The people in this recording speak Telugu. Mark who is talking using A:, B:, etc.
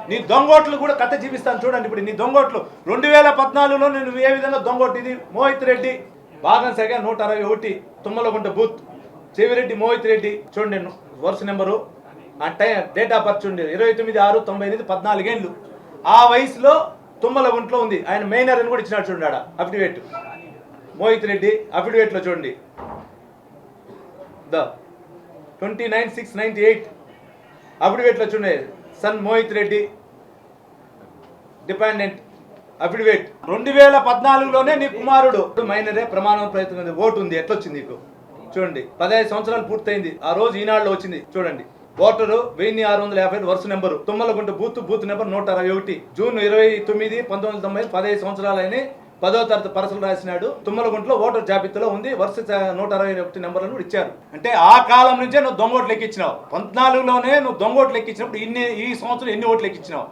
A: నీ దొంగోట్లు కూడా కథ చూపిస్తాను చూడండి. ఇప్పుడు నీ దొంగోట్లు 2014లో నువ్వు ఏ విధంగా దొంగోట్లు. ఇది మోహిత్ రెడ్డి భాగం సరిగా 161 తుమ్మలగుంట బూత్ చెవిరెడ్డి మోహిత్ రెడ్డి చూడండి వరుస నెంబరు ఆ టైం డేట్ ఆఫ్ బర్త్ చూడండి 29/6/98 14 ఏళ్ళు. ఆ వయసులో తుమ్మలగుంట్లో ఉంది. ఆయన మెయినర్ అని కూడా ఇచ్చినాడు చూడండి ఆడ అఫిడవిట్ మోహిత్ రెడ్డి అఫిడవిట్లో చూడండి 29/6/98 అఫిడవిట్లో చూడండి son Mohit Reddy dependent affidavit 2014లోనే నీ కుమారుడు మైనరే ప్రమాణ ప్రయత్నం ఓటు ఉంది. ఎట్లొచ్చింది నీకు చూడండి 15 సంవత్సరాలు పూర్తయింది. ఆ రోజు ఈనాడులో వచ్చింది చూడండి. ఓటరు 1650 వరుస number Tummalagunta booth number 161 June 29 1990 15 సంవత్సరాలని 10వ తరగతి పరసలు రాసినాడు. తుమ్మలగుంటలో ఓటర్ జాబితాలో ఉంది. వరుస 161 నెంబర్లను కూడా ఇచ్చారు. అంటే ఆ కాలం నుంచే నువ్వు దొంగోట్లు ఎక్కించినావు. 14లోనే నువ్వు దొంగోట్లు ఎక్కించినప్పుడు ఈ సంవత్సరం ఎన్ని ఓట్లు ఎక్కించినావు?